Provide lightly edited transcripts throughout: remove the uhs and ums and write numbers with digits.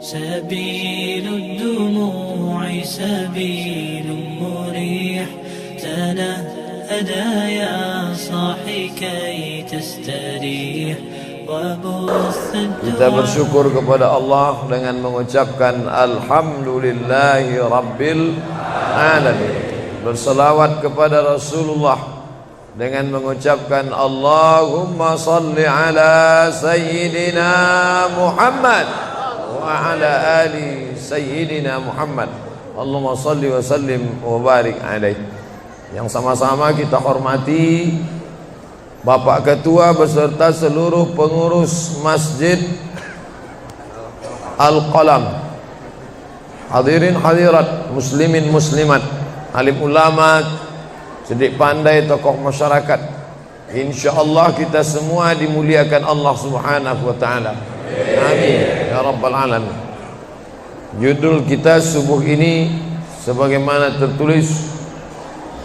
سبيل الدموع سبيل مريح تنهدى يا صاحي كي تستريح وبث Kita bersyukur kepada Allah dengan mengucapkan Alhamdulillahi Rabbil Alamin. Berselawat kepada Rasulullah dengan mengucapkan Allahumma salli ala Sayyidina Muhammad wa ala ali Sayyidina Muhammad. Allahumma salli wa sallim wa barik alaih. Yang sama-sama kita hormati Bapak Ketua beserta seluruh pengurus Masjid Al-Qalam, hadirin hadirat, muslimin muslimat, alim ulama, cerdik pandai, tokoh masyarakat. InsyaAllah kita semua dimuliakan Allah Subhanahu wa ta'ala. Amin ya rabbal alamin. Judul kita subuh ini sebagaimana tertulis,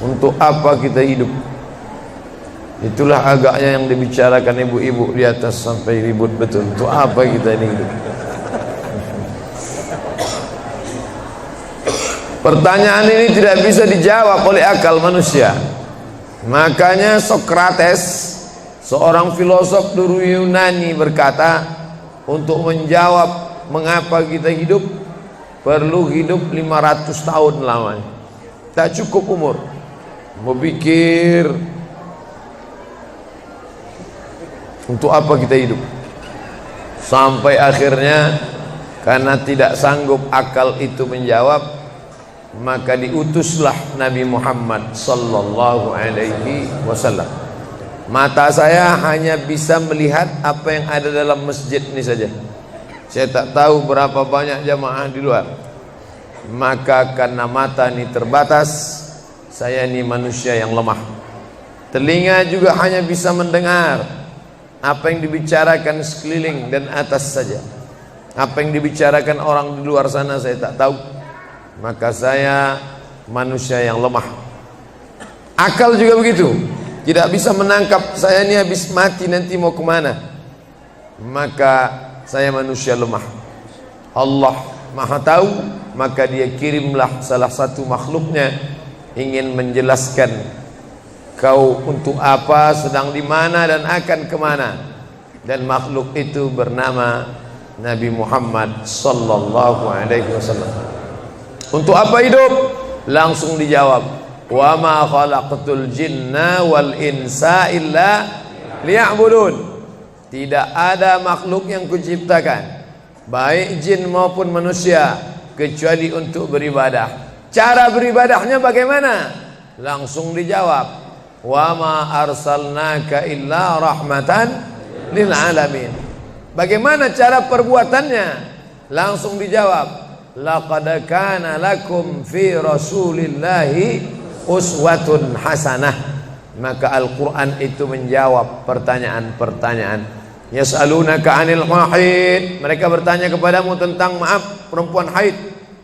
untuk apa kita hidup. Itulah agaknya yang dibicarakan ibu-ibu di atas sampai ribut betul. Untuk apa kita ini hidup? Pertanyaan ini tidak bisa dijawab oleh akal manusia. Makanya Sokrates, seorang filosof dulu Yunani, berkata, untuk menjawab mengapa kita hidup, perlu hidup 500 tahun lamanya. Tak cukup umur berpikir untuk apa kita hidup. Sampai akhirnya karena tidak sanggup akal itu menjawab, maka diutuslah Nabi Muhammad sallallahu alaihi wasallam. Mata saya hanya bisa melihat apa yang ada dalam masjid ini saja. Saya tak tahu berapa banyak jamaah di luar. Maka karena mata ini terbatas, saya ini manusia yang lemah. Telinga juga hanya bisa mendengar apa yang dibicarakan sekeliling dan atas saja. Apa yang dibicarakan orang di luar sana saya tak tahu. Maka saya manusia yang lemah. Akal juga begitu, tidak bisa menangkap saya ini habis mati nanti mau kemana. Maka saya manusia lemah. Allah Maha tahu, maka dia kirimlah salah satu makhluknya ingin menjelaskan kau untuk apa, sedang di mana dan akan kemana. Dan makhluk itu bernama Nabi Muhammad sallallahu alaihi wasallam. Untuk apa hidup? Langsung dijawab, wa ma khalaqtul jinna wal insa illa liya'budun. Tidak ada makhluk yang kuciptakan, baik jin maupun manusia, kecuali untuk beribadah. Cara beribadahnya bagaimana? Langsung dijawab, wa ma arsalnaka illa rahmatan lil alamin. Bagaimana cara perbuatannya? Langsung dijawab, laqad kana lakum fi rasulillahi uswatun hasanah. Maka Al-Quran itu menjawab pertanyaan-pertanyaan. Yas'alunaka 'anil mahid, mereka bertanya kepadamu tentang perempuan haid.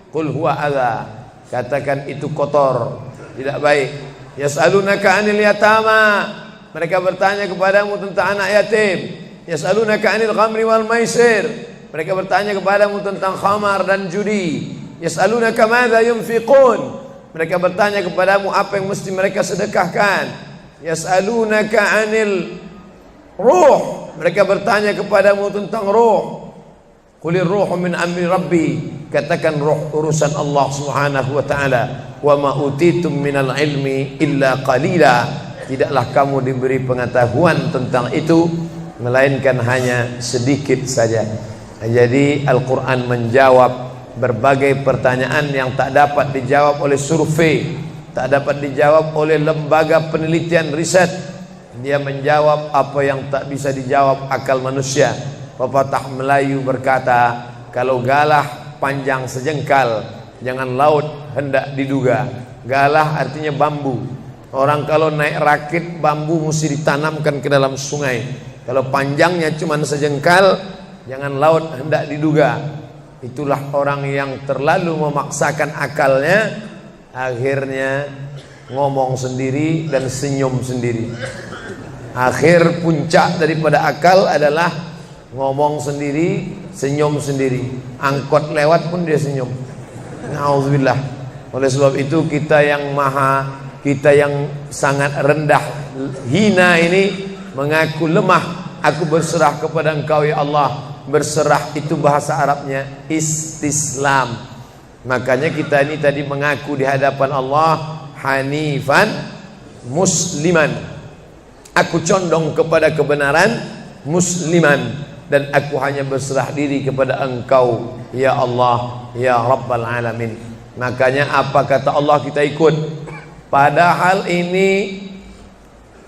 Qul huwa adza, katakan itu kotor, tidak baik. Yas'alunaka 'anil yatama, mereka bertanya kepadamu tentang anak yatim. Yas'alunaka 'anil khamri wal maisir, mereka bertanya kepadamu tentang khamar dan judi. Yas'alunaka madza yunfiqun, mereka bertanya kepadamu apa yang mesti mereka sedekahkan. Yas'alunaka 'anil ruh, mereka bertanya kepadamu tentang ruh. Qulir ruhu min amri rabbi, katakan ruh urusan Allah Subhanahu wa taala. Wa ma utitum minal ilmi illa qalila, tidaklah kamu diberi pengetahuan tentang itu melainkan hanya sedikit saja. Jadi Al-Quran menjawab berbagai pertanyaan yang tak dapat dijawab oleh survei, tak dapat dijawab oleh lembaga penelitian riset. Dia menjawab apa yang tak bisa dijawab akal manusia. Pepatah Melayu berkata, kalau galah panjang sejengkal, jangan laut hendak diduga. Galah artinya bambu. Orang kalau naik rakit bambu mesti ditanamkan ke dalam sungai. Kalau panjangnya cuma sejengkal, jangan laut hendak diduga. Itulah orang yang terlalu memaksakan akalnya, akhirnya ngomong sendiri dan senyum sendiri. Akhir puncak daripada akal adalah ngomong sendiri, senyum sendiri, angkot lewat pun dia senyum. Nauzubillah. Oleh sebab itu kita yang sangat rendah, hina ini mengaku lemah. Aku berserah kepada Engkau ya Allah. Berserah itu bahasa Arabnya istislam. Makanya kita ini tadi mengaku di hadapan Allah hanifan musliman. Aku condong kepada kebenaran, musliman, dan aku hanya berserah diri kepada Engkau ya Allah ya Rabbal Alamin. Makanya apa kata Allah kita ikut. Padahal ini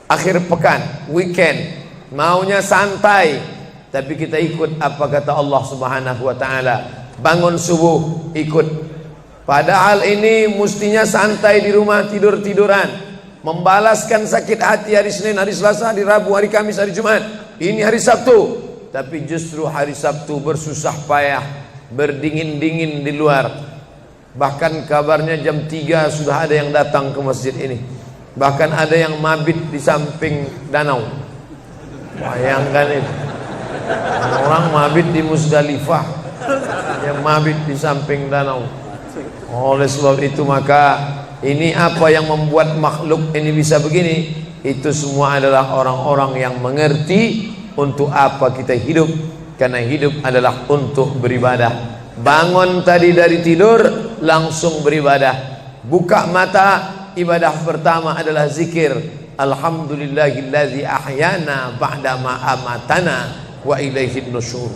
akhir pekan, weekend, maunya santai, tapi kita ikut apa kata Allah Subhanahu wa taala. Bangun subuh ikut. Padahal ini mestinya santai di rumah, tidur-tiduran, membalaskan sakit hati hari Senin, hari Selasa, hari Rabu, hari Kamis, hari Jumat. Ini hari Sabtu, tapi justru hari Sabtu bersusah payah, berdingin-dingin di luar. Bahkan kabarnya jam 3 sudah ada yang datang ke masjid ini. Bahkan ada yang mabit di samping danau. Bayangkan itu. Orang mabit di Musdalifah, yang mabit di samping danau. Oleh sebab itu maka ini apa yang membuat makhluk ini bisa begini? Itu semua adalah orang-orang yang mengerti untuk apa kita hidup. Karena hidup adalah untuk beribadah. Bangun tadi dari tidur langsung beribadah. Buka mata, ibadah pertama adalah zikir. Alhamdulillahillazi ahyana ba'dama amatana wa ilaihin nusyur.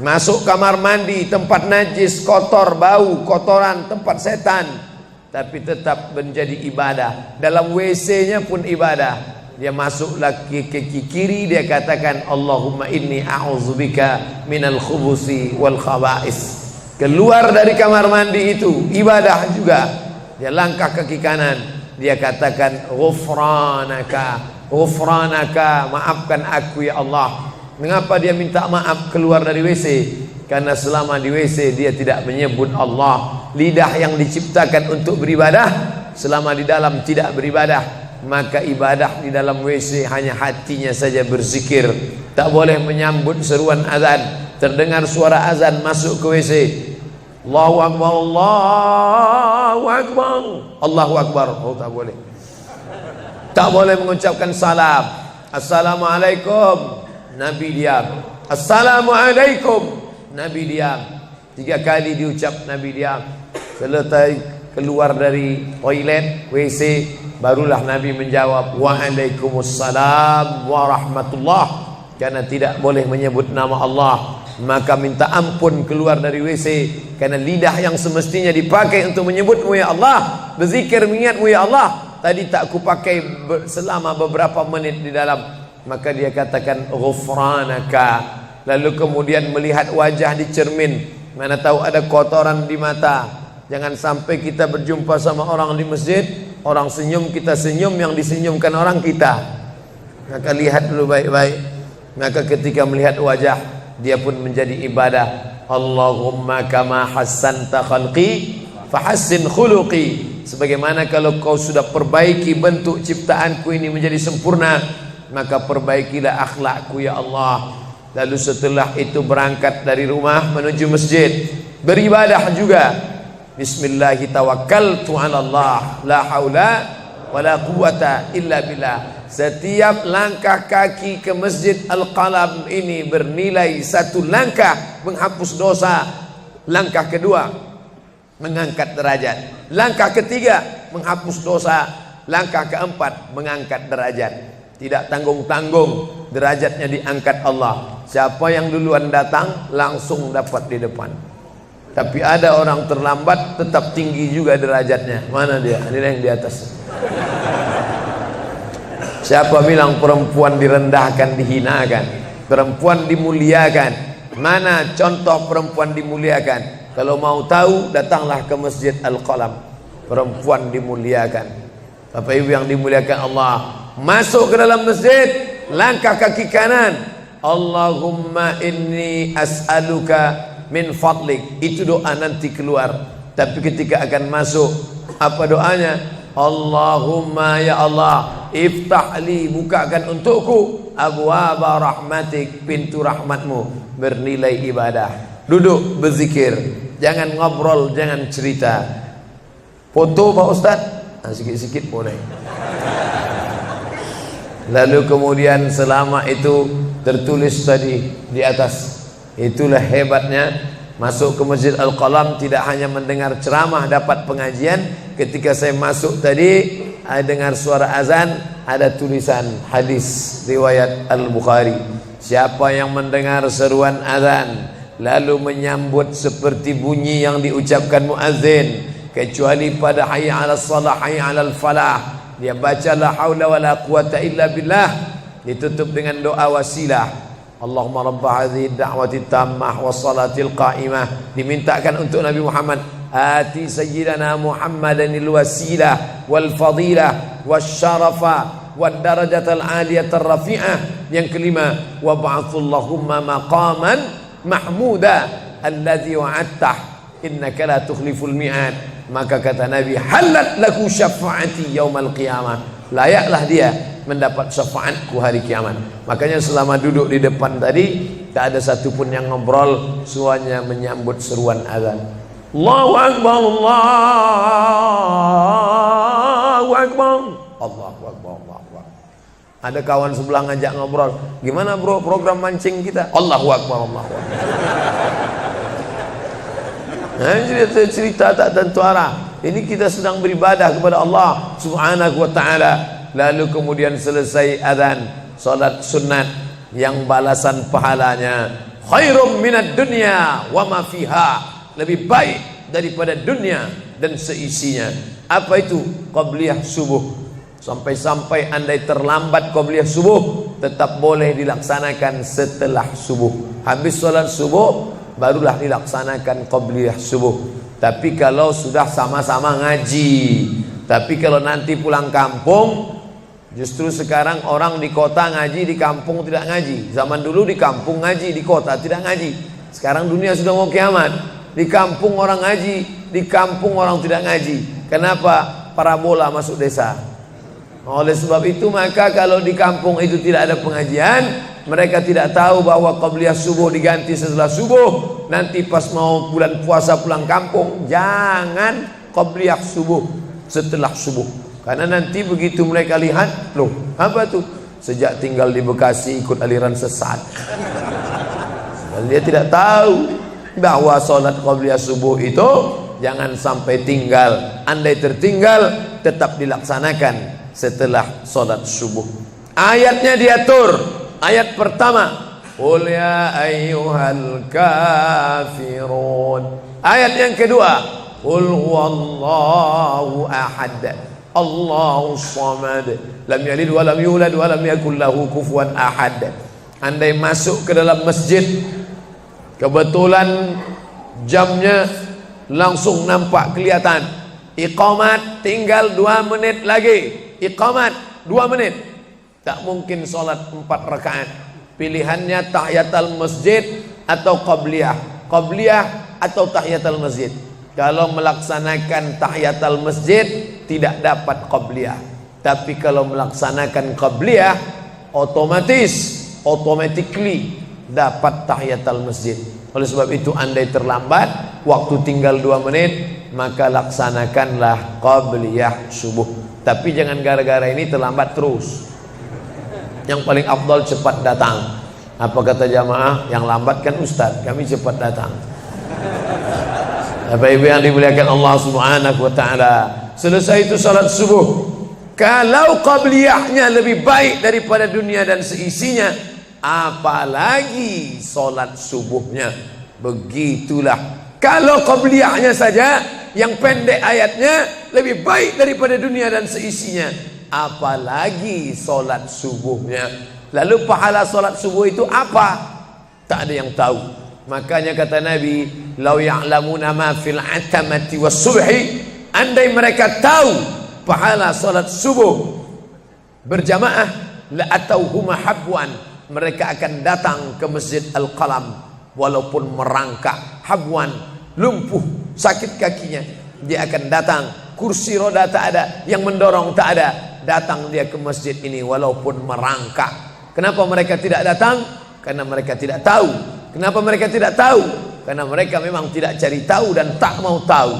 Masuk kamar mandi, tempat najis, kotor, bau, kotoran, tempat setan, tapi tetap menjadi ibadah. Dalam WC-nya pun ibadah. Dia masuk lagi ke kiri, dia katakan Allahumma inni a'udzubika minal khubusi wal khaba'is. Keluar dari kamar mandi itu ibadah juga. Dia langkah kaki kanan, dia katakan ghufranaka, ghufranaka, maafkan aku ya Allah. Mengapa dia minta maaf keluar dari WC? Karena selama di WC dia tidak menyebut Allah. Lidah yang diciptakan untuk beribadah, selama di dalam tidak beribadah, maka ibadah di dalam WC hanya hatinya saja berzikir. Tak boleh menyambut seruan azan. Terdengar suara azan masuk ke WC, Allahu Akbar, Allahu Akbar, Allahu Akbar. Oh, tak boleh. Tak boleh mengucapkan salam. Assalamualaikum, Nabi diam. Assalamualaikum, Nabi diam. 3 kali diucap, Nabi diam. Selesai keluar dari toilet, WC, barulah Nabi menjawab Waalaikumsalam warahmatullah. Karena tidak boleh menyebut nama Allah, maka minta ampun keluar dari WC. Karena lidah yang semestinya dipakai untuk menyebutmu ya Allah, berzikir mengingatmu ya Allah, tadi tak kupakai selama beberapa menit di dalam. Maka dia katakan ghufranaka. Lalu kemudian melihat wajah di cermin, mana tahu ada kotoran di mata. Jangan sampai kita berjumpa sama orang di masjid, orang senyum, kita senyum, yang disenyumkan orang kita. Maka lihat dulu baik-baik. Maka ketika melihat wajah, dia pun menjadi ibadah. Allahumma kama hassanta khalqi fahassin khuluqi. Sebagaimana kalau kau sudah perbaiki bentuk ciptaanku ini menjadi sempurna, maka perbaikilah akhlakku ya Allah. Lalu setelah itu berangkat dari rumah menuju masjid, beribadah juga. Bismillahi tawakkaltu 'ala Allah, la haula wala quwata illa billah. Setiap langkah kaki ke Masjid Al-Qalam ini bernilai 1 langkah menghapus dosa. Langkah kedua mengangkat derajat. Langkah ketiga menghapus dosa. Langkah keempat mengangkat derajat. Tidak tanggung-tanggung, derajatnya diangkat Allah. Siapa yang duluan datang langsung dapat di depan. Tapi ada orang terlambat tetap tinggi juga derajatnya. Mana dia? Ini yang di atas. Siapa bilang perempuan direndahkan, dihinakan? Perempuan dimuliakan. Mana contoh perempuan dimuliakan? Kalau mau tahu, datanglah ke Masjid Al-Qalam. Perempuan dimuliakan. Bapak Ibu yang dimuliakan Allah, masuk ke dalam masjid, langkah kaki kanan, Allahumma inni as'aluka min fadlik. Itu doa nanti keluar. Tapi ketika akan masuk, apa doanya? Allahumma ya Allah, iftah li, bukakan untukku abwaaba rahmatik, pintu rahmatmu bernilai ibadah. Duduk berzikir, jangan ngobrol, jangan cerita. Foto Pak Ustaz, sikit-sikit boleh. Lalu kemudian selama itu tertulis tadi di atas. Itulah hebatnya masuk ke Masjid Al-Qalam, tidak hanya mendengar ceramah dapat pengajian. Ketika saya masuk tadi dengar suara azan, ada tulisan hadis riwayat Al-Bukhari. Siapa yang mendengar seruan azan lalu menyambut seperti bunyi yang diucapkan muazzin, kecuali pada hayya 'alas shalah, hayya 'alal falah, dia baca la haula wala quwata illa billah, ditutup dengan doa wasilah. Allahumma rabb hadhihi ad-da'wati tammah was salatil qa'imah, dimintakan untuk Nabi Muhammad, ati sayyidana Muhammadanil wasilah wal fadilah wasyarafa wad darajatal aliyatar rafi'ah. Yang kelima, wa ba'athullahumma maqaman mahmuda alladzi wa'adtah innaka la tukhliful mi'ad. Maka kata Nabi, halat laku syafaati yaumal qiyamah, layaklah dia mendapat syafaatku hari kiamat. Makanya selama duduk di depan tadi tak ada satupun yang ngobrol, semuanya menyambut seruan azan. Allahu akbar, Allahu akbar, Allahu akbar, Allahu akbar. Ada kawan sebelah ngajak ngobrol, gimana bro program mancing kita? Allahu akbar, Allahu akbar. Nah, cerita tak tentu arah. Ini kita sedang beribadah kepada Allah Subhanahu wa ta'ala. Lalu kemudian selesai azan, salat sunat yang balasan pahalanya khairum minad dunya wa ma fiha, lebih baik daripada dunia dan seisinya. Apa itu? Qabliyah subuh. Sampai-sampai andai terlambat qabliyah subuh, tetap boleh dilaksanakan setelah subuh. Habis salat subuh barulah dilaksanakan qabliyah subuh. Tapi kalau sudah sama-sama ngaji, tapi kalau nanti pulang kampung, justru sekarang orang di kota ngaji, di kampung tidak ngaji. Zaman dulu di kampung ngaji, di kota tidak ngaji. Sekarang dunia sudah mau kiamat. Di kampung orang ngaji, di kampung orang tidak ngaji. Kenapa? Parabola masuk desa. Oleh sebab itu maka kalau di kampung itu tidak ada pengajian, mereka tidak tahu bahwa qabliyah subuh diganti setelah subuh. Nanti pas mau bulan puasa pulang kampung, jangan qabliyah subuh setelah subuh. Karena nanti begitu mereka lihat, loh apa tuh? Sejak tinggal di Bekasi ikut aliran sesat. Dan dia tidak tahu bahwa sholat qabliyah subuh itu jangan sampai tinggal. Andai tertinggal tetap dilaksanakan setelah sholat subuh. Ayatnya diatur. Ayat pertama, qul ya ayyuhal kafirun. Ayat yang kedua, qul huwallahu ahad, Allahu samad, lam yalid wa lam yulad wa lam yakul lahu kufuwan ahad. Andai masuk ke dalam masjid, kebetulan jamnya langsung nampak kelihatan, iqamat tinggal 2 menit lagi, iqamat 2 menit, tak mungkin sholat 4 rakaat. Pilihannya tahiyatul masjid atau qabliyah, qabliyah atau tahiyatul masjid. Kalau melaksanakan tahiyatul masjid tidak dapat qabliyah, tapi kalau melaksanakan qabliyah automatically dapat tahiyatul masjid. Oleh sebab itu andai terlambat, waktu tinggal 2 menit, maka laksanakanlah qabliyah subuh. Tapi jangan gara-gara ini terlambat terus. Yang paling afdal cepat datang. Apa kata jamaah? Yang lambat kan ustaz, kami cepat datang. Bapak ibu yang dimuliakan Allah Subhanahu wa ta'ala, selesai itu salat subuh. Kalau qabliyahnya lebih baik daripada dunia dan seisinya, apalagi salat subuhnya. Begitulah. Kalau qabliyahnya saja yang pendek ayatnya lebih baik daripada dunia dan seisinya, apalagi solat subuhnya. Lalu pahala solat subuh itu apa? Tak ada yang tahu. Makanya kata Nabi, lau ya'lamuna ma fil atamati was subhi, andai mereka tahu pahala solat subuh berjamaah, la atauhuma habwan, mereka akan datang ke Masjid Al-Qalam walaupun merangkak. Habwan, lumpuh, sakit kakinya, dia akan datang. Kursi roda tak ada, yang mendorong tak ada, datang dia ke masjid ini walaupun merangkak. Kenapa mereka tidak datang? Karena mereka tidak tahu. Kenapa mereka tidak tahu? Karena mereka memang tidak cari tahu dan tak mau tahu.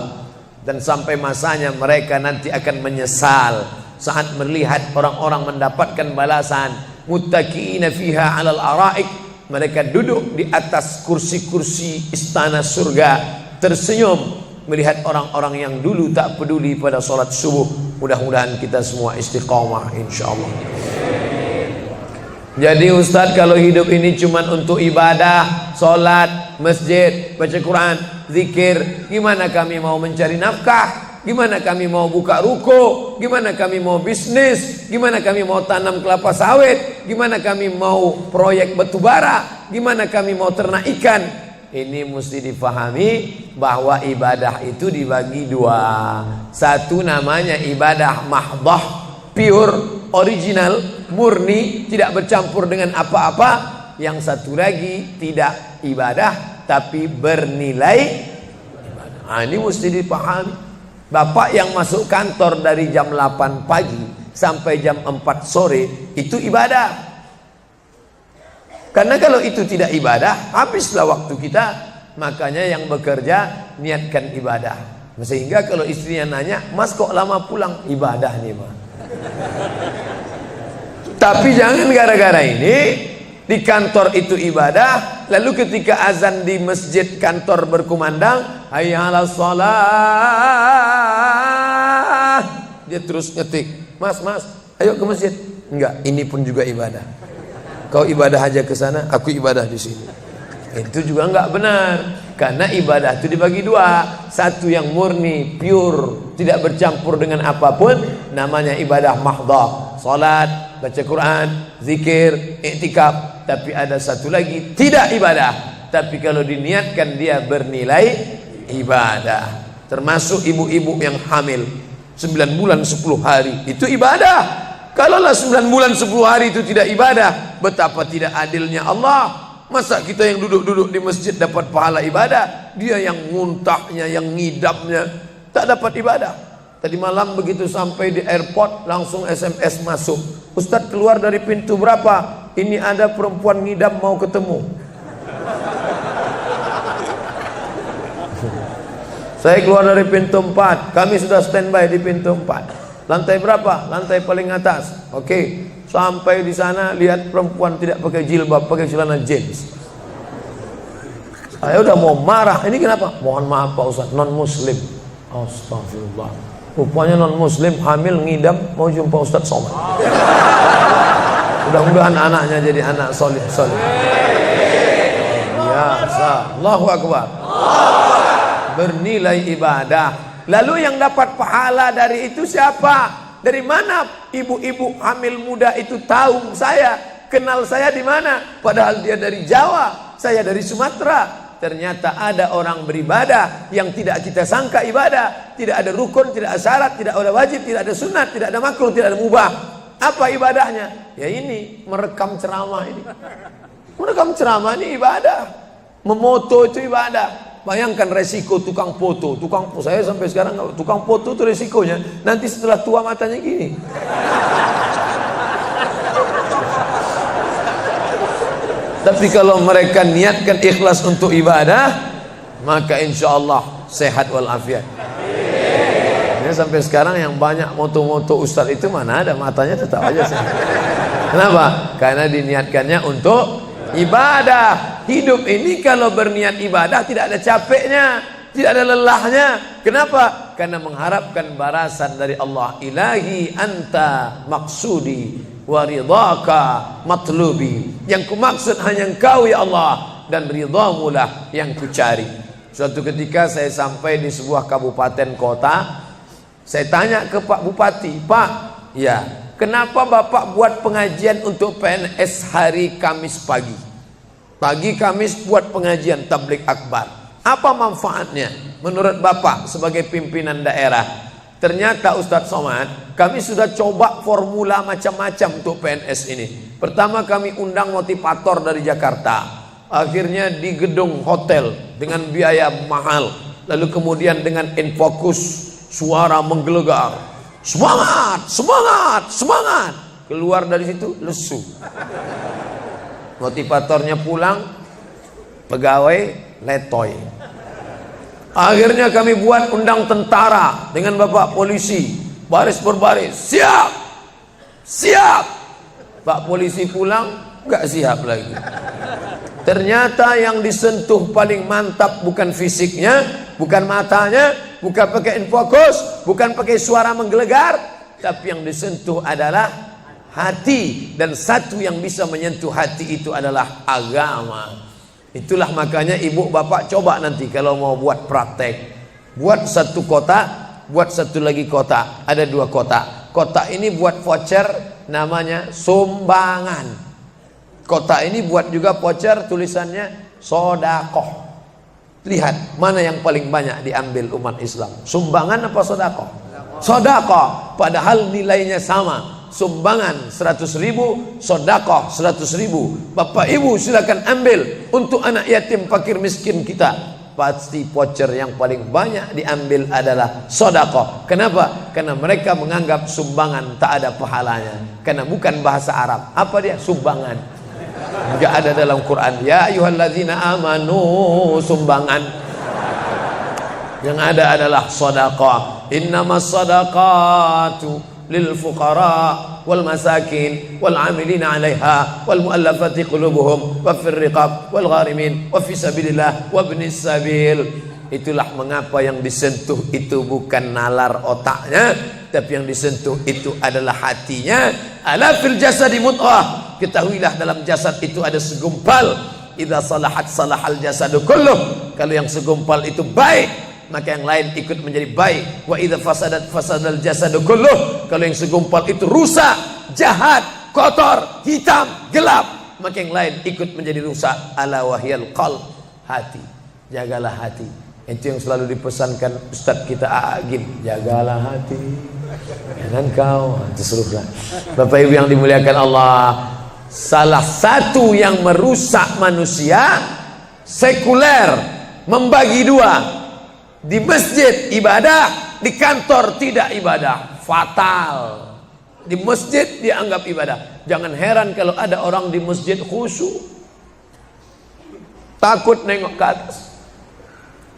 Dan sampai masanya mereka nanti akan menyesal saat melihat orang-orang mendapatkan balasan. Muttaqiina fiha 'alal araik. Mereka duduk di atas kursi-kursi istana surga, tersenyum melihat orang-orang yang dulu tak peduli pada salat subuh. Mudah-mudahan kita semua istiqamah insyaallah. Jadi Ustadz, kalau hidup ini cuma untuk ibadah, sholat, masjid, baca Quran, zikir, gimana kami mau mencari nafkah? Gimana kami mau buka ruko? Gimana kami mau bisnis? Gimana kami mau tanam kelapa sawit? Gimana kami mau proyek batu bara? Gimana kami mau ternak ikan? Ini mesti difahami bahwa ibadah itu dibagi dua. Satu namanya ibadah mahdhah, pure, original, murni, tidak bercampur dengan apa-apa. Yang satu lagi tidak ibadah tapi bernilai ibadah. Nah, ini mesti dipahami. Bapak yang masuk kantor dari jam 8 pagi sampai jam 4 sore itu ibadah. Karena kalau itu tidak ibadah, habislah waktu kita. Makanya yang bekerja niatkan ibadah. Sehingga kalau istrinya nanya, "Mas kok lama pulang?" Ibadah nih, Mas. Tapi jangan gara-gara ini di kantor itu ibadah, lalu ketika azan di masjid kantor berkumandang, hayya 'alas shalah, dia terus ngetik, "Mas, ayo ke masjid." Enggak, ini pun juga ibadah. Kau ibadah aja ke sana, aku ibadah di sini. Itu juga enggak benar. Karena ibadah itu dibagi dua. Satu yang murni, pure, tidak bercampur dengan apapun, namanya ibadah mahdhah. Salat, baca Quran, zikir, iktikaf. Tapi ada satu lagi tidak ibadah, tapi kalau diniatkan dia bernilai ibadah. Termasuk ibu-ibu yang hamil 9 bulan 10 hari itu ibadah. Kalaulah 9 bulan 10 hari itu tidak ibadah, betapa tidak adilnya Allah. Masa kita yang duduk-duduk di masjid dapat pahala ibadah, dia yang muntahnya, yang ngidamnya tak dapat ibadah. Tadi malam begitu sampai di airport langsung SMS masuk, "Ustadz, keluar dari pintu berapa? Ini ada perempuan ngidam mau ketemu." Saya keluar dari pintu 4, kami sudah standby di pintu 4. Lantai berapa? Lantai paling atas. Oke. Sampai di sana lihat perempuan tidak pakai jilbab, pakai celana jeans. Saya udah mau marah. Ini kenapa? "Mohon maaf Pak Ustadz, non muslim." Astagfirullah. Rupanya non muslim hamil ngidam mau jumpa Ustadz Somad. Mudah-mudahan anaknya jadi anak soleh. Biasa. Allahu Akbar. Bernilai ibadah. Lalu yang dapat pahala dari itu siapa? Dari mana ibu-ibu hamil muda itu tahu saya? Kenal saya di mana? Padahal dia dari Jawa, saya dari Sumatera. Ternyata ada orang beribadah yang tidak kita sangka ibadah. Tidak ada rukun, tidak ada syarat, tidak ada wajib, tidak ada sunat, tidak ada makruh, tidak ada mubah. Apa ibadahnya? Ya ini, merekam ceramah ini. Merekam ceramah ini ibadah. Memoto itu ibadah. Bayangkan resiko tukang foto. Saya sampai sekarang tukang foto itu resikonya nanti setelah tua matanya gini. Tapi kalau mereka niatkan ikhlas untuk ibadah, maka insya Allah sehat walafiat. Ini sampai sekarang yang banyak moto-moto ustadz itu mana ada matanya tetap aja sehat. Kenapa? Karena diniatkannya untuk ibadah. Hidup ini kalau berniat ibadah tidak ada capeknya, tidak ada lelahnya. Kenapa? Karena mengharapkan balasan dari Allah. Ilahi anta maksudi wa ridhaka matlubi. Yang kumaksud hanya Engkau ya Allah, dan ridhamu lah yang kucari. Suatu ketika saya sampai di sebuah kabupaten kota, saya tanya ke Pak Bupati, "Pak, ya, kenapa Bapak buat pengajian untuk PNS hari Kamis pagi? Pagi Kamis buat pengajian tabligh akbar. Apa manfaatnya menurut Bapak sebagai pimpinan daerah?" Ternyata Ustadz Somad, kami sudah coba formula macam-macam untuk PNS ini. Pertama kami undang motivator dari Jakarta. Akhirnya di gedung hotel dengan biaya mahal. Lalu kemudian dengan infokus, suara menggelegar. Semangat, semangat, semangat. keluar dari situ lesu. Motivatornya pulang, pegawai letoy. Akhirnya kami buat undang tentara dengan bapak polisi, baris berbaris, siap, siap. Pak polisi pulang, nggak siap lagi. Ternyata yang disentuh paling mantap bukan fisiknya, bukan matanya, bukan pakai infokus, bukan pakai suara menggelegar, tapi yang disentuh adalah hati. Dan satu yang bisa menyentuh hati itu adalah agama. Itulah makanya ibu bapak coba nanti kalau mau buat praktek, buat satu kotak, buat satu lagi kotak, ada 2 kotak. Kotak ini buat voucher namanya sumbangan. Kotak ini buat juga voucher tulisannya sodakoh. Lihat mana yang paling banyak diambil umat Islam, sumbangan apa sodakoh? Sodakoh, padahal nilainya sama. Sumbangan 100.000, sodakoh 100.000. Bapak ibu silakan ambil untuk anak yatim fakir miskin kita. Pasti voucher yang paling banyak diambil adalah sodakoh. Kenapa? Karena mereka menganggap sumbangan tak ada pahalanya, karena bukan bahasa Arab. Apa dia? Sumbangan. Enggak ada dalam Quran. Ya ayyuhalladzina amanu, sumbangan. Yang ada adalah sodakoh. Innamas sadaqatu lil fuqara wal masakin wal amilina 'alaiha wal muallafati qulubuhum wa fir riqab wal gharimin wa fi sabilillah wa ibnis sabil. Itulah mengapa yang disentuh itu bukan nalar otaknya, tapi yang disentuh itu adalah hatinya. Ala fil jasadi mudghah, ketahuilah dalam jasad itu ada segumpal. Idza salahat salahal jasadu kulluh, kalau yang segumpal itu baik, maka yang lain ikut menjadi baik. Wa idza fasadat fasadal jasadu kulluh, kalau yang segumpal itu rusak, jahat, kotor, hitam, gelap, maka yang lain ikut menjadi rusak. Ala wahyal qalb, hati. Jagalah hati. Itu yang selalu dipesankan Ustadz kita Agim, jagalah hati. Jangan kau terserah. Bapak Ibu yang dimuliakan Allah, salah satu yang merusak manusia sekuler, membagi 2. Di masjid ibadah, di kantor tidak ibadah, fatal. Di masjid dianggap ibadah. Jangan heran kalau ada orang di masjid khusyuk, takut nengok ke atas,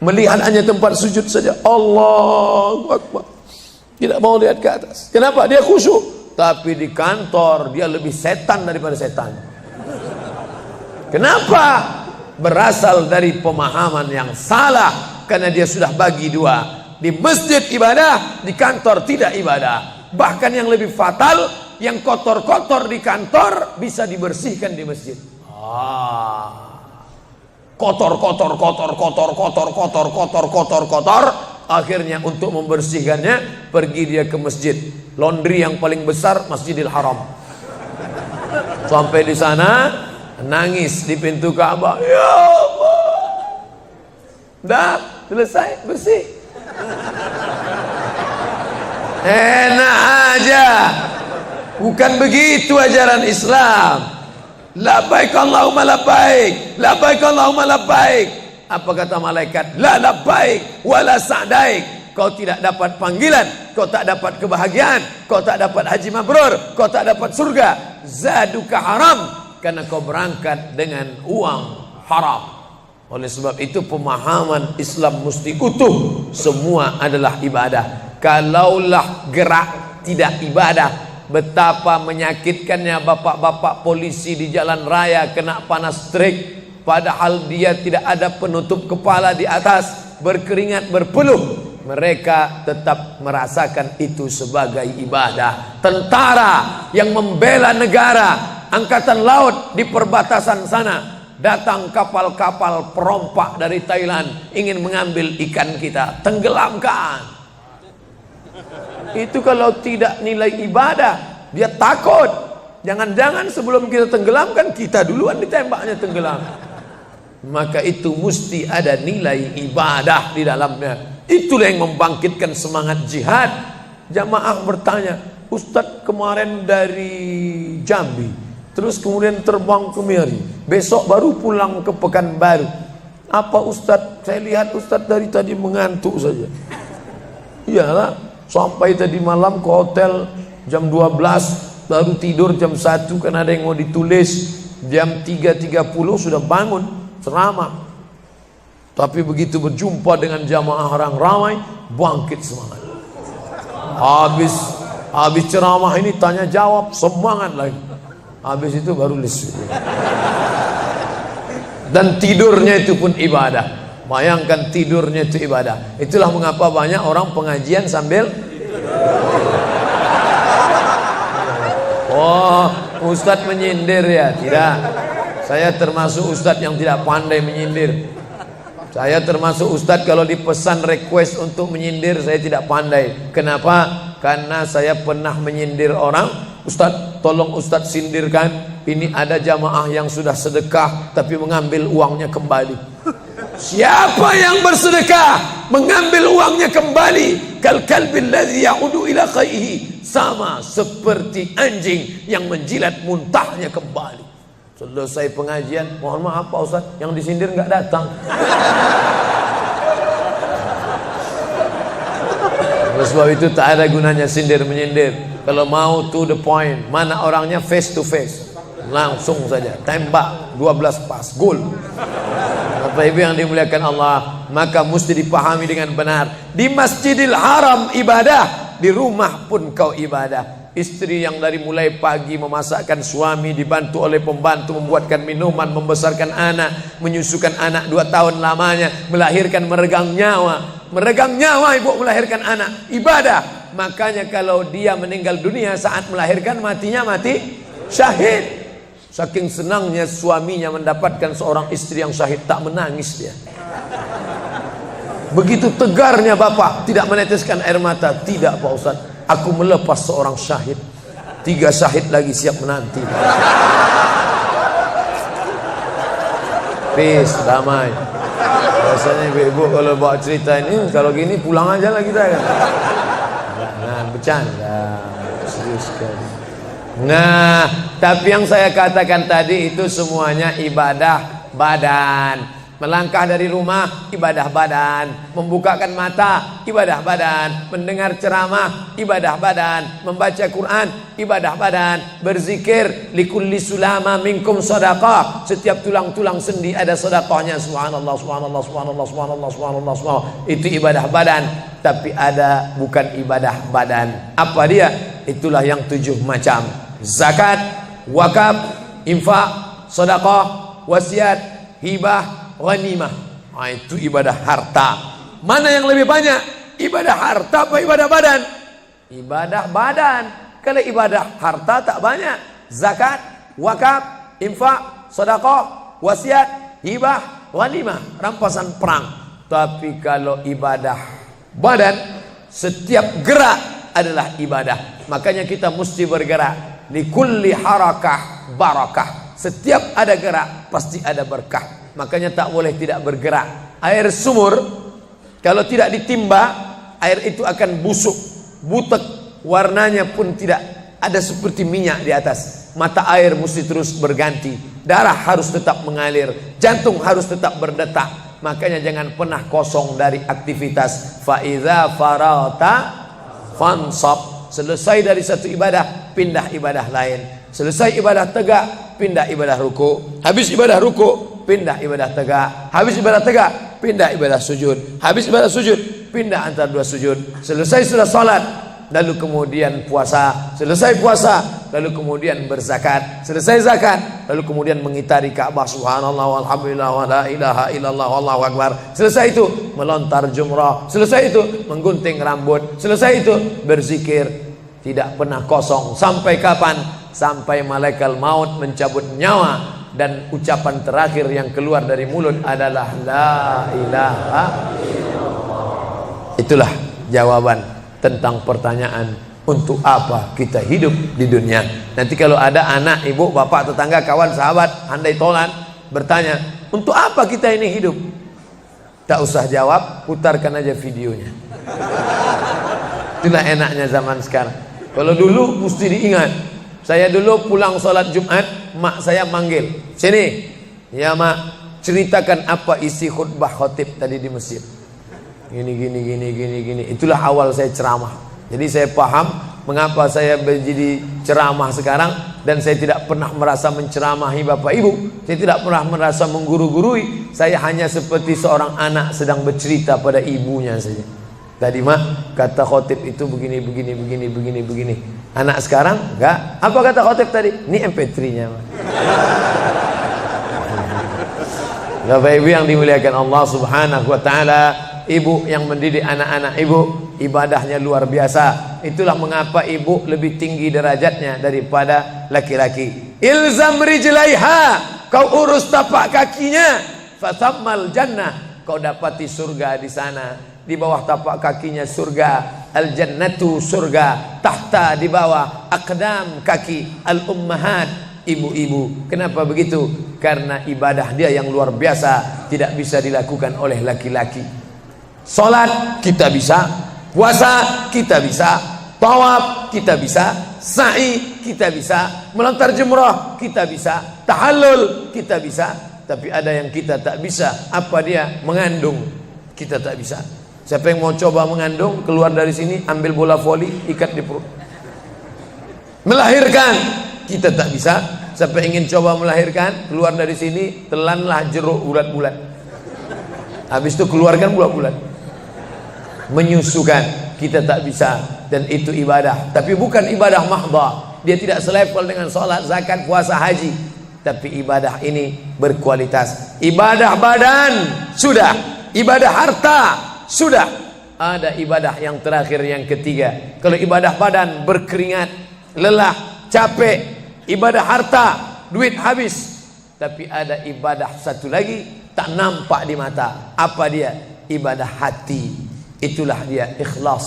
melihat hanya tempat sujud saja. Allahu Akbar, tidak mau lihat ke atas. Kenapa? Dia khusyuk. Tapi di kantor dia lebih setan daripada setan. Kenapa? Berasal dari pemahaman yang salah, karena dia sudah bagi 2. Di masjid ibadah, di kantor tidak ibadah. Bahkan yang lebih fatal, yang kotor-kotor di kantor bisa dibersihkan di masjid. Kotor. Akhirnya untuk membersihkannya pergi dia ke masjid. Laundry yang paling besar Masjidil Haram. Sampai di sana nangis di pintu Ka'bah. Ya Allah, dah selesai bersih. Enak aja. Bukan begitu ajaran Islam. Labbaik Allahumma labbaik, labbaik Allahumma labbaik. Apa kata malaikat? La labbaik wala sa'daik. Kau tidak dapat panggilan, kau tak dapat kebahagiaan, kau tak dapat haji mabrur, kau tak dapat surga. Zaduka haram, karena kau berangkat dengan uang haram. Oleh sebab itu pemahaman Islam mesti utuh. Semua adalah ibadah. Kalaulah gerak tidak ibadah, betapa menyakitkannya bapak-bapak polisi di jalan raya kena panas terik, padahal dia tidak ada penutup kepala di atas, berkeringat berpeluh. Mereka tetap merasakan itu sebagai ibadah. Tentara yang membela negara, angkatan laut di perbatasan sana, datang kapal-kapal perompak dari Thailand ingin mengambil ikan kita, tenggelamkan. Itu kalau tidak nilai ibadah, dia takut. Jangan-jangan sebelum kita tenggelamkan, kita duluan ditembaknya tenggelam. Maka itu mesti ada nilai ibadah di dalamnya. Itulah yang membangkitkan semangat jihad. Jamaah bertanya, Ustadz kemarin dari Jambi, terus kemudian terbang ke Miri, besok baru pulang ke Pekanbaru. Apa Ustadz? Saya lihat Ustadz dari tadi mengantuk saja. Iyalah, sampai tadi malam ke hotel jam 12, baru tidur jam 1 karena ada yang mau ditulis, jam 3.30 sudah bangun ceramah. Tapi begitu berjumpa dengan jamaah orang ramai, bangkit semangat. Habis ceramah ini tanya jawab, semangat lagi. Habis itu baru lesu. Dan tidurnya itu pun ibadah. Bayangkan tidurnya itu ibadah. Itulah mengapa banyak orang pengajian sambil oh, ustadz menyindir ya? Tidak. Saya termasuk ustadz yang tidak pandai menyindir. Saya termasuk ustadz kalau dipesan request untuk menyindir, saya tidak pandai. Kenapa? Karena saya pernah menyindir orang. Ustadz, tolong ustadz sindirkan. Ini ada jamaah yang sudah sedekah tapi mengambil uangnya kembali. Siapa yang bersedekah mengambil uangnya kembali, kal kalbil ladzi ya'udu ila qaihi, sama seperti anjing yang menjilat muntahnya kembali. Selesai pengajian, mohon maaf Pak Ustaz, yang disindir nggak datang. Oleh sebab itu tak ada gunanya sindir menyindir. Kalau mau to the point, mana orangnya face to face, langsung saja tembak 12 pas, gol. Bapak Ibu yang dimuliakan Allah, maka mesti dipahami dengan benar. Di Masjidil Haram ibadah, di rumah pun kau ibadah. Istri yang dari mulai pagi memasakkan suami, dibantu oleh pembantu membuatkan minuman, membesarkan anak, menyusukan anak 2 tahun lamanya, melahirkan, meregang nyawa ibu melahirkan anak, ibadah. Makanya kalau dia meninggal dunia saat melahirkan, matinya mati syahid. Saking senangnya suaminya mendapatkan seorang istri yang syahid, tak menangis dia. Begitu tegarnya bapak, tidak meneteskan air mata. Tidak Pak Ustaz, aku melepas seorang syahid, 3 syahid lagi siap menanti. Peace, damai. Biasanya ibu-ibu kalau bawa cerita ini, kalau gini pulang aja lah kita kan. Nah, bercanda, serius sekali. Nah, tapi yang saya katakan tadi itu semuanya ibadah badan. Melangkah dari rumah, ibadah badan. Membukakan mata, ibadah badan. Mendengar ceramah, ibadah badan. Membaca Quran, ibadah badan. Berzikir, likulli sulama minkum sadaqah. Setiap tulang-tulang sendi ada sedekahnya. Subhanallah, subhanallah, subhanallah, subhanallah, subhanallah, subhanallah. Itu ibadah badan. Tapi ada bukan ibadah badan. Apa dia? Itulah yang 7 macam. Zakat, wakaf, infak, sedekah, wasiat, hibah, ghanimah. Nah, itu ibadah harta. Mana yang lebih banyak? Ibadah harta apa ibadah badan? Ibadah badan. Kalau ibadah harta tak banyak. Zakat, wakaf, infak, sedekah, wasiat, hibah, ghanimah, rampasan perang. Tapi kalau ibadah badan, setiap gerak adalah ibadah. Makanya kita mesti bergerak. Likulli harakah barakah. Setiap ada gerak pasti ada berkah. Makanya tak boleh tidak bergerak. Air sumur kalau tidak ditimba, air itu akan busuk, butek, warnanya pun tidak ada seperti minyak di atas. Mata air mesti terus berganti. Darah harus tetap mengalir, jantung harus tetap berdetak. Makanya jangan pernah kosong dari aktivitas. Fa iza farata fansab. Selesai dari satu ibadah, pindah ibadah lain. Selesai ibadah tegak, pindah ibadah ruku. Habis ibadah ruku, pindah ibadah tegak. Habis ibadah tegak, pindah ibadah sujud. Habis ibadah sujud, pindah antara 2 sujud. Selesai sudah salat, lalu kemudian puasa. Selesai puasa, lalu kemudian berzakat. Selesai zakat, lalu kemudian mengitari Ka'bah. Subhanallah walhamdulillah wa la ilaha illallah wallahu akbar. Selesai itu melontar jumrah. Selesai itu menggunting rambut. Selesai itu berzikir. Tidak pernah kosong. Sampai kapan? Sampai malaikat maut mencabut nyawa dan ucapan terakhir yang keluar dari mulut adalah la ilaha illallah. Itulah jawaban tentang pertanyaan untuk apa kita hidup di dunia. Nanti kalau ada anak, ibu, bapak, tetangga, kawan, sahabat, andai tolan bertanya, untuk apa kita ini hidup? Tak usah jawab, putarkan aja videonya. Itulah enaknya zaman sekarang. Kalau dulu mesti diingat. Saya dulu pulang sholat Jumat, mak saya manggil, sini, ya mak, ceritakan apa isi khutbah khotib tadi di masjid. Gini. Itulah awal saya ceramah. Jadi saya paham mengapa saya menjadi ceramah sekarang dan saya tidak pernah merasa menceramahi Bapak Ibu, saya tidak pernah merasa mengguru-gurui, saya hanya seperti seorang anak sedang bercerita pada ibunya saja. Tadi mak kata khotib itu begini. Anak sekarang enggak. Apa kata khotib tadi? Ini MP3-nya mak. Bapak Ibu yang dimuliakan Allah Subhanahu wa taala, ibu yang mendidik anak-anak ibu ibadahnya luar biasa. Itulah mengapa ibu lebih tinggi derajatnya daripada laki-laki. Ilzam rijlaiha, kau urus tapak kakinya, fatammal jannah, kau dapati surga di sana. Di bawah tapak kakinya surga, al jannatu surga, tahta di bawah aqdam kaki al ummahat, ibu-ibu. Kenapa begitu? Karena ibadah dia yang luar biasa, tidak bisa dilakukan oleh laki-laki. Salat kita bisa, puasa kita bisa, tawaf kita bisa, sa'i kita bisa, melontar jumrah kita bisa, tahallul kita bisa. Tapi ada yang kita tak bisa. Apa dia? Mengandung kita tak bisa. Siapa yang mau coba mengandung, keluar dari sini, ambil bola voli, ikat di perut. Melahirkan kita tak bisa. Siapa yang ingin coba melahirkan, keluar dari sini, telanlah jeruk bulat-bulat. Habis itu keluarkan bulat-bulat. Menyusukan kita tak bisa, dan itu ibadah. Tapi bukan ibadah mahdhah. Dia tidak selevel dengan sholat, zakat, puasa, haji. Tapi ibadah ini berkualitas. Ibadah badan sudah, ibadah harta sudah. Ada ibadah yang terakhir, yang ketiga. Kalau ibadah badan berkeringat, lelah, capek, ibadah harta, duit habis. Tapi ada ibadah satu lagi, tak nampak di mata. Apa dia? Ibadah hati. Itulah dia ikhlas.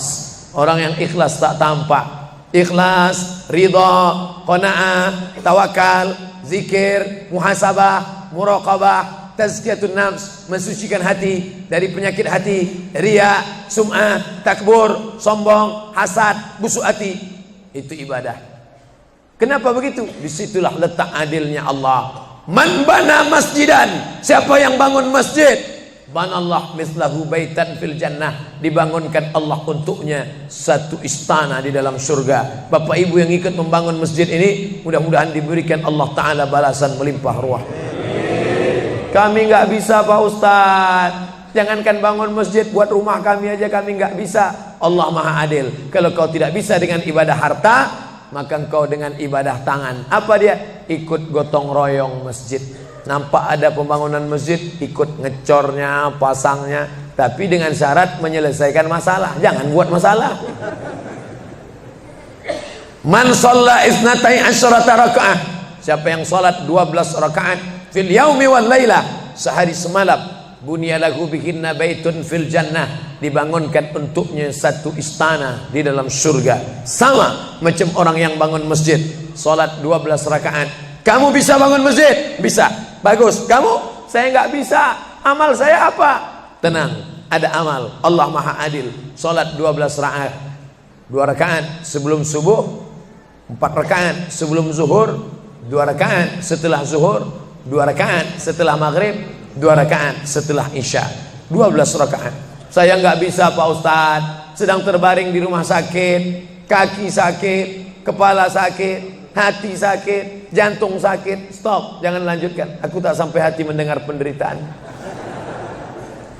Orang yang ikhlas tak tampak. Ikhlas, ridha, qanaah, tawakal, zikir, muhasabah, muraqabah, tazkiyatun nafs, mensucikan hati dari penyakit hati, riya, sum'ah, takbur, sombong, hasad, busuk hati. Itu ibadah. Kenapa begitu? Disitulah letak adilnya Allah. Man bana masjidan, siapa yang bangun masjid, banallah mislahu baitan fil jannah, dibangunkan Allah untuknya satu istana di dalam surga. Bapak Ibu yang ikut membangun masjid ini, mudah-mudahan diberikan Allah Ta'ala balasan melimpah ruah. Kami nggak bisa Pak Ustadz, jangankan bangun masjid, buat rumah kami aja kami nggak bisa. Allah Maha Adil. Kalau kau tidak bisa dengan ibadah harta, maka engkau dengan ibadah tangan. Apa dia? Ikut gotong royong masjid. Nampak ada pembangunan masjid, ikut ngecornya, pasangnya, tapi dengan syarat menyelesaikan masalah. Jangan buat masalah. Man shalla isnatai asyrata rakaat, siapa yang salat 12 rakaat fil yaumi wal laila, sehari semalam, bunyalahu bihinna baitun fil jannah, dibangunkan untuknya satu istana di dalam surga. Sama macam orang yang bangun masjid, salat 12 rakaat. Kamu bisa bangun masjid? Bisa. Bagus. Kamu? Saya nggak bisa. Amal saya apa? Tenang, ada amal. Allah Maha Adil. Salat 12 rakaat. 2 rakaat sebelum subuh, 4 rakaat sebelum zuhur, 2 rakaat setelah zuhur, 2 rakaat setelah maghrib, 2 rakaat setelah isya. 12 rakaat. Saya nggak bisa Pak Ustadz, sedang terbaring di rumah sakit, kaki sakit, kepala sakit, hati sakit, jantung sakit. Stop, jangan lanjutkan. Aku tak sampai hati mendengar penderitaan.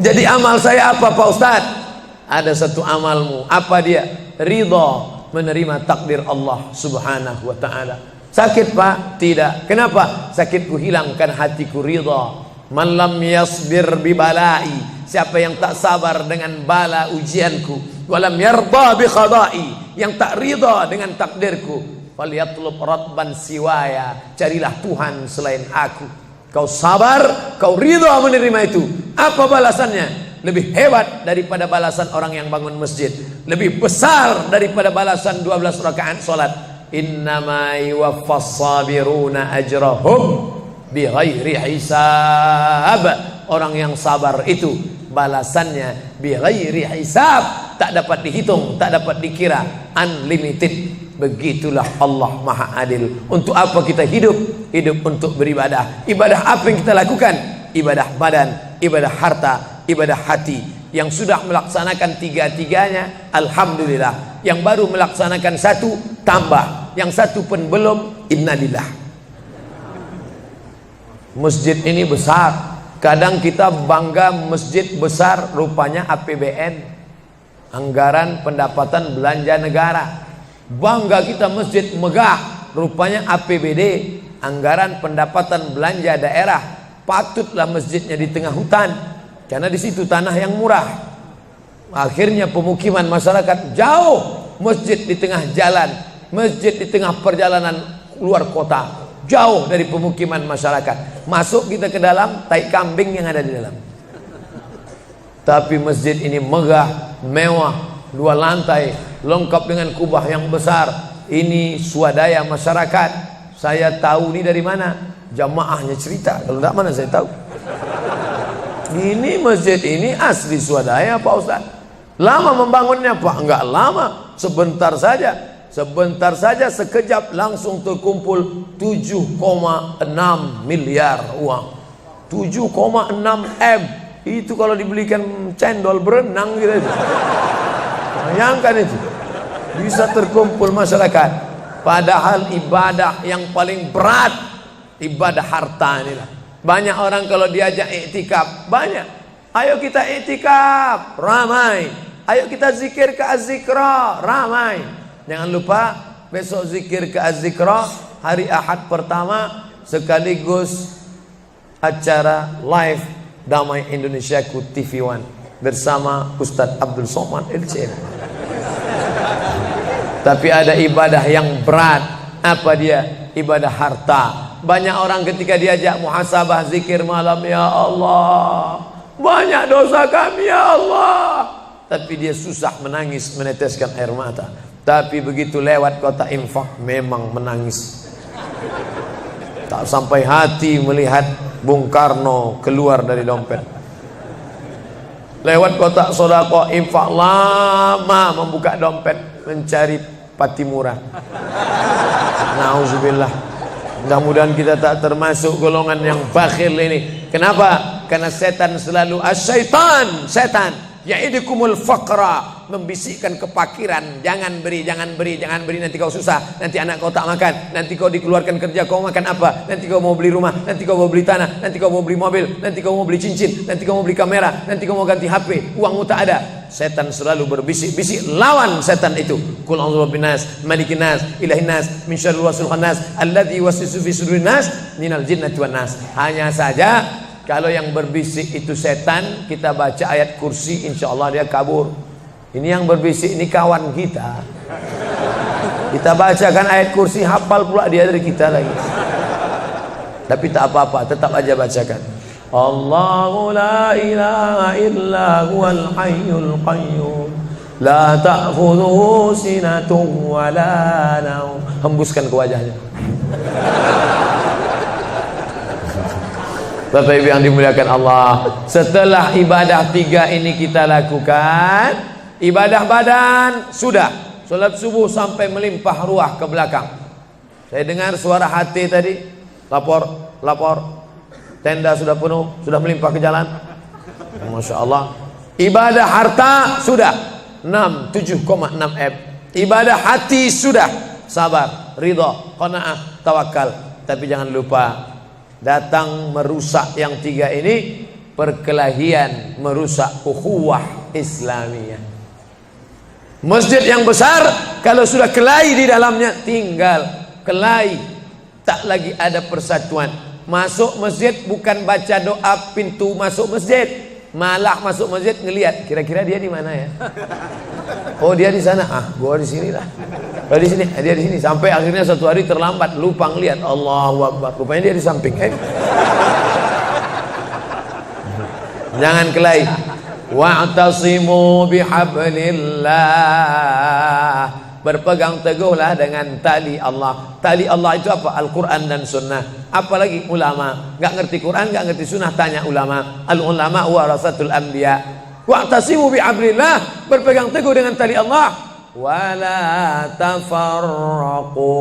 Jadi amal saya apa Pak Ustadz? Ada satu amalmu. Apa dia? Ridha, menerima takdir Allah Subhanahu wa ta'ala. Sakit Pak? Tidak. Kenapa? Sakitku hilangkan hatiku ridha. Man lam yasbir bi balai, siapa yang tak sabar dengan bala ujianku, walam yarda bi qada'i, yang tak ridha dengan takdirku, falyatlub radban siwaya, carilah Tuhan selain aku. Kau sabar, kau ridha menerima itu. Apa balasannya? Lebih hebat daripada balasan orang yang bangun masjid, lebih besar daripada balasan 12 rakaat salat. Innama yuwaffas sabiruna ajrahum bighairi hisab. Orang yang sabar itu balasannya bighairi hisab, tak dapat dihitung, tak dapat dikira, unlimited. Begitulah Allah Maha Adil. Untuk apa kita hidup? Hidup untuk beribadah. Ibadah apa yang kita lakukan? Ibadah badan, ibadah harta, ibadah hati. Yang sudah melaksanakan tiga-tiganya, alhamdulillah. Yang baru melaksanakan satu, tambah. Yang satu pun belum, innalillah. Masjid ini besar. Kadang kita bangga masjid besar, rupanya APBN, anggaran pendapatan belanja negara. Bangga kita masjid megah, rupanya APBD, anggaran pendapatan belanja daerah. Patutlah masjidnya di tengah hutan, karena di situ tanah yang murah. Akhirnya pemukiman masyarakat jauh, masjid di tengah jalan, masjid di tengah perjalanan luar kota, jauh dari pemukiman masyarakat. Masuk kita ke dalam, tai kambing yang ada di dalam. Tapi masjid ini megah, mewah, 2 lantai, lengkap dengan kubah yang besar. Ini swadaya masyarakat. Saya tahu ini dari mana? Jamaahnya cerita. Kalau tidak, mana saya tahu. Ini masjid ini asli swadaya Pak Ustaz. Lama membangunnya Pak? Enggak lama, sebentar saja. Sebentar saja, sekejap langsung terkumpul 7,6 miliar uang. 7,6 M. Itu kalau dibelikan cendol berenang gitu. Bayangkan itu. Bisa terkumpul masyarakat. Padahal ibadah yang paling berat, ibadah harta inilah. Banyak orang kalau diajak iktikaf, banyak. Ayo kita iktikaf, ramai. Ayo kita zikir ke Az-Zikra, ramai. Jangan lupa besok zikir ke Az-Zikra, hari Ahad pertama, sekaligus acara live Damai Indonesiaku TV One bersama Ustadz Abdul Somad LCM. Tapi ada ibadah yang berat. Apa dia? Ibadah harta. Banyak orang ketika diajak muhasabah zikir malam, ya Allah, banyak dosa kami ya Allah, tapi dia susah menangis, meneteskan air mata. Tapi begitu lewat kota infak, memang menangis. Tak sampai hati melihat Bung Karno keluar dari dompet. Lewat kotak sodako infak, lama membuka dompet mencari Patimura. Nauzubillah. Mudah-mudahan kita tak termasuk golongan yang bakhil ini. Kenapa? Karena setan selalu asyaitan, setan ya'idukumul faqra, membisikkan kepakiran. Jangan beri, jangan beri, jangan beri, nanti kau susah, nanti anak kau tak makan, nanti kau dikeluarkan kerja, kau makan apa, nanti kau mau beli rumah, nanti kau mau beli tanah, nanti kau mau beli mobil, nanti kau mau beli cincin, nanti kau mau beli kamera, nanti kau mau ganti HP, uangmu tak ada. Setan selalu berbisik-bisik. Lawan setan itu. Qul a'udzu birabbin nas, malikin nas, ilahin nas, min syarril waswasil khannas, alladzi yuwaswisu fi sudurin nas, minal jinnati wan nas. Hanya saja kalau yang berbisik itu setan, kita baca ayat kursi, insya Allah dia kabur. Ini yang berbisik ini kawan kita. Kita bacakan ayat kursi, hafal pula dia dari kita lagi. Tapi tak apa-apa, tetap aja bacakan. Allahu la ilaha illa huwal hayyul qayyum, la ta'khudhuhu sinatun wa la naum. Hembuskan ke wajahnya. Bapak Ibu yang dimuliakan Allah, setelah ibadah 3 ini kita lakukan, ibadah badan sudah, sholat subuh sampai melimpah ruah ke belakang. Saya dengar suara hati tadi, lapor, tenda sudah penuh, sudah melimpah ke jalan. Masya Allah. Ibadah harta sudah 7,6 M. Ibadah hati sudah, sabar, ridha, qanaah, tawakal. Tapi jangan lupa, datang merusak yang 3 ini, perkelahian, merusak ukhuwah Islamiyah. Masjid yang besar, kalau sudah kelahi di dalamnya, tinggal kelahi, tak lagi ada persatuan. Masuk masjid bukan baca doa pintu masuk masjid, malah masuk masjid ngelihat kira-kira dia di mana ya. Oh dia di sana, gua di sini lah. Oh di sini, dia di sini. Sampai akhirnya suatu hari terlambat, lupa ngelihat. Allahu Akbar, rupanya dia di samping. Jangan kelahi. Wa'tasimu bihablillah, berpegang teguhlah dengan tali Allah. Tali Allah itu apa? Al-Quran dan Sunnah. Apalagi ulama, nggak ngerti Quran, nggak ngerti Sunnah, tanya ulama. Al-ulama warasatul anbiya. Wa'tasimu bihablillah, berpegang teguh dengan tali Allah. Wala tafarraqu,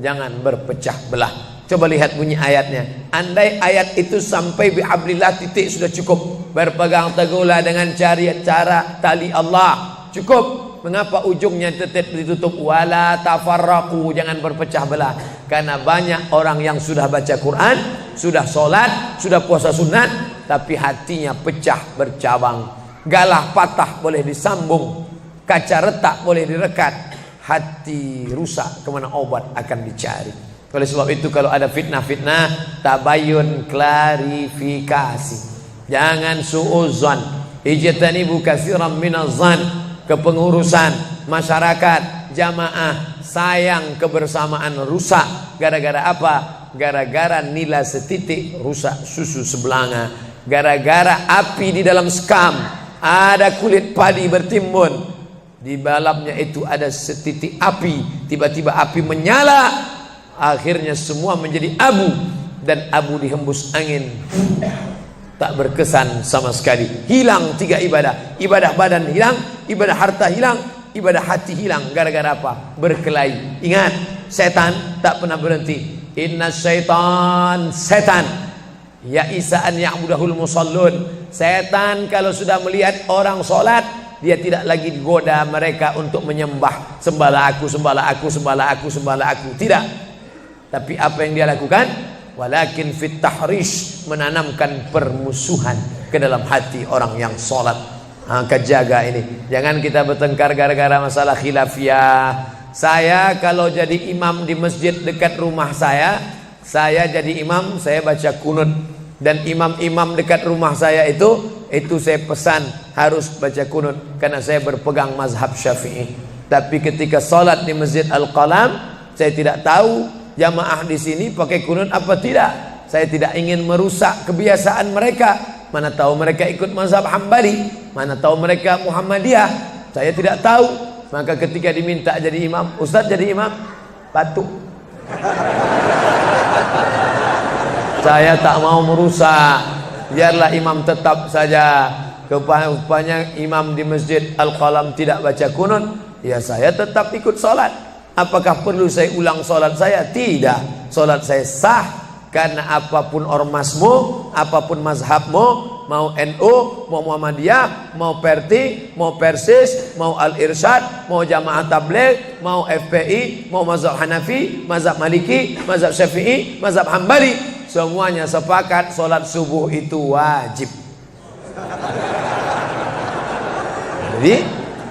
jangan berpecah belah. Coba lihat bunyi ayatnya. Andai ayat itu sampai bihablillah titik sudah cukup. Berpegang teguhlah dengan cara tali Allah. Cukup. Mengapa ujungnya tetap ditutup? Wala tafarraqu, jangan berpecah belah. Karena banyak orang yang sudah baca Quran, sudah sholat, sudah puasa sunat, tapi hatinya pecah bercabang. Galah patah boleh disambung, kaca retak boleh direkat, hati rusak kemana obat akan dicari. Oleh sebab itu kalau ada fitnah-fitnah, tabayun, klarifikasi. Jangan suudzon. Ijtanibu katsiran minaz-zan. Kepengurusan masyarakat, jamaah, sayang kebersamaan rusak. Gara-gara apa? Gara-gara nila setitik rusak susu sebelanga. Gara-gara api di dalam sekam, ada kulit padi bertimbun, di dalamnya itu ada setitik api. Tiba-tiba api menyala, akhirnya semua menjadi abu, dan abu dihembus angin, tak berkesan sama sekali. Hilang 3 ibadah. Ibadah badan hilang, ibadah harta hilang, ibadah hati hilang. Gara-gara apa? Berkelahi. Ingat, setan tak pernah berhenti. Inna syaitan, setan ya isa'an ya'budahul musallun. Setan kalau sudah melihat orang sholat, dia tidak lagi digoda mereka untuk menyembah, sembahlah aku, sembahlah aku, sembahlah aku, sembahlah aku. Tidak. Tapi apa yang dia lakukan? Walakin fit tahrish, menanamkan permusuhan ke dalam hati orang yang sholat. Maka jaga ini. Jangan kita bertengkar gara-gara masalah khilafiyah. Saya kalau jadi imam di masjid dekat rumah saya jadi imam, saya baca kunut. Dan imam-imam dekat rumah saya itu saya pesan harus baca kunut, karena saya berpegang mazhab Syafi'i. Tapi ketika sholat di Masjid Al-Qalam, saya tidak tahu jamaah di sini pakai kunut apa tidak. Saya tidak ingin merusak kebiasaan mereka. Mana tahu mereka ikut mazhab Hambali, mana tahu mereka Muhammadiyah, saya tidak tahu. Maka ketika diminta jadi imam, Ustaz jadi imam, batuk. Saya tak mau merusak, biarlah imam tetap saja. Rupanya imam di Masjid Al-Qalam tidak baca kunut, ya saya tetap ikut sholat. Apakah perlu saya ulang sholat saya? Tidak. Sholat saya sah, karena apapun ormasmu, apapun mazhabmu, mau NU, mau Muhammadiyah, mau Perti, mau Persis, mau Al-Irsyad, mau Jamaah Tabligh, mau FPI, mau mazhab Hanafi, mazhab Maliki, mazhab Syafi'i, mazhab Hambali, semuanya sepakat sholat subuh itu wajib. Jadi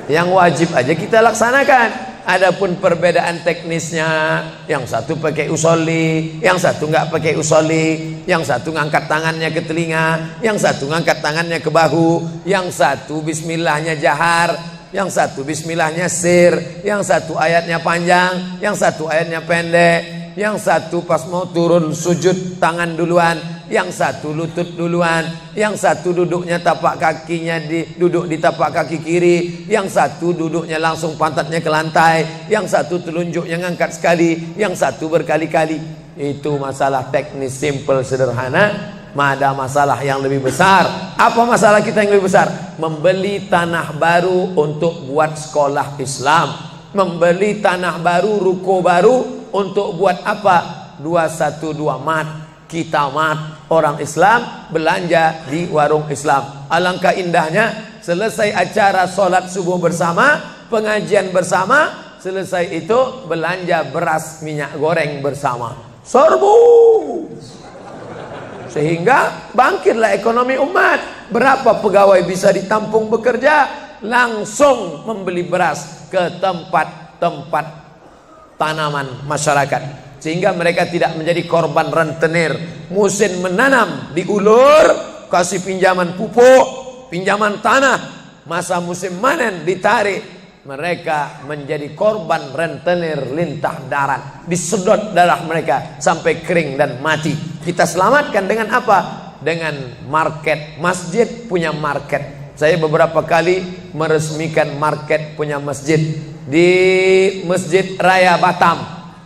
yang wajib aja kita laksanakan. Adapun perbedaan teknisnya, yang satu pakai usolli, yang satu nggak pakai usolli, yang satu ngangkat tangannya ke telinga, yang satu ngangkat tangannya ke bahu, yang satu bismillahnya jahar, yang satu bismillahnya sir, yang satu ayatnya panjang, yang satu ayatnya pendek, yang satu pas mau turun sujud tangan duluan, yang satu lutut duluan, yang satu duduknya tapak kakinya duduk di tapak kaki kiri, yang satu duduknya langsung pantatnya ke lantai, yang satu telunjuknya ngangkat sekali, yang satu berkali-kali. Itu masalah teknis simple sederhana. Ada masalah yang lebih besar. Apa masalah kita yang lebih besar? Membeli tanah baru untuk buat sekolah Islam, membeli tanah baru, ruko baru untuk buat apa? 212 mat. Kita mat, orang Islam belanja di warung Islam. Alangkah indahnya, selesai acara sholat subuh bersama, pengajian bersama, selesai itu belanja beras minyak goreng bersama. Serbu. Sehingga bangkitlah ekonomi umat. Berapa pegawai bisa ditampung bekerja? Langsung membeli beras ke tempat-tempat tanaman masyarakat, sehingga mereka tidak menjadi korban rentenir. Musim menanam diulur, kasih pinjaman pupuk, pinjaman tanah. Masa musim manen ditarik, mereka menjadi korban rentenir lintah darat. Disedot darah mereka sampai kering dan mati. Kita selamatkan dengan apa? Dengan market. Masjid punya market. Saya beberapa kali meresmikan market punya masjid di Masjid Raya Batam,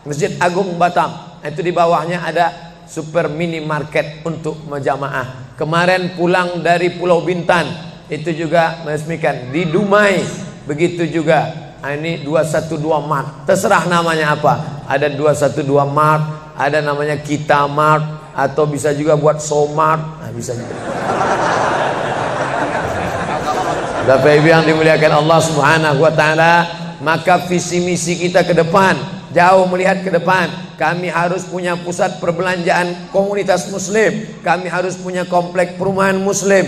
Masjid Agung Batam. Itu di bawahnya ada super mini market untuk menjamaah. Kemarin pulang dari Pulau Bintan, itu juga meresmikan. Di Dumai begitu juga. Ini 212 Mart. Terserah namanya apa. Ada 212 Mart, ada namanya Kitamart, atau bisa juga buat Somart. Nah, bisa juga. Bapak Ibu yang dimuliakan Allah Subhanahu wa taala, maka visi misi kita ke depan, jauh melihat ke depan, kami harus punya pusat perbelanjaan komunitas muslim, kami harus punya komplek perumahan muslim.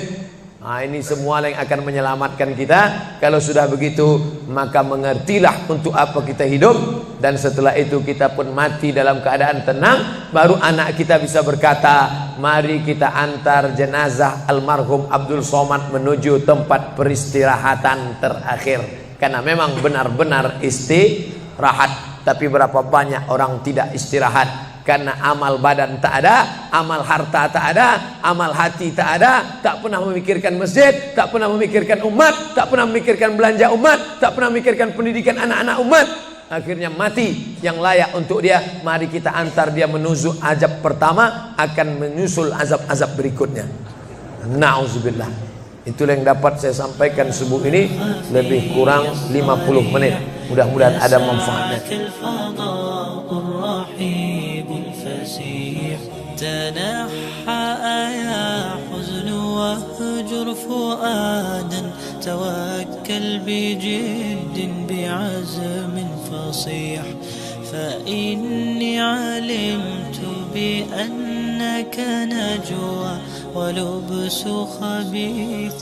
Nah, ini semua yang akan menyelamatkan kita. Kalau sudah begitu, maka mengertilah untuk apa kita hidup, dan setelah itu kita pun mati dalam keadaan tenang. Baru anak kita bisa berkata, mari kita antar jenazah almarhum Abdul Somad menuju tempat peristirahatan terakhir. Karena memang benar-benar istirahat. Tapi berapa banyak orang tidak istirahat? Karena amal badan tak ada, amal harta tak ada, amal hati tak ada, tak pernah memikirkan masjid, tak pernah memikirkan umat, tak pernah memikirkan belanja umat, tak pernah memikirkan pendidikan anak-anak umat. Akhirnya mati yang layak untuk dia. Mari kita antar dia menuju azab pertama, akan menyusul azab-azab berikutnya. Nauzubillah. Itulah yang dapat saya sampaikan subuh ini, lebih kurang 50 menit. Mudah-mudahan ada manfaatnya. تنحى يا حزن واهجر فؤادا توكل بجد بعزم فصيح فإني علمت بأنك نجوى ولبس خبيث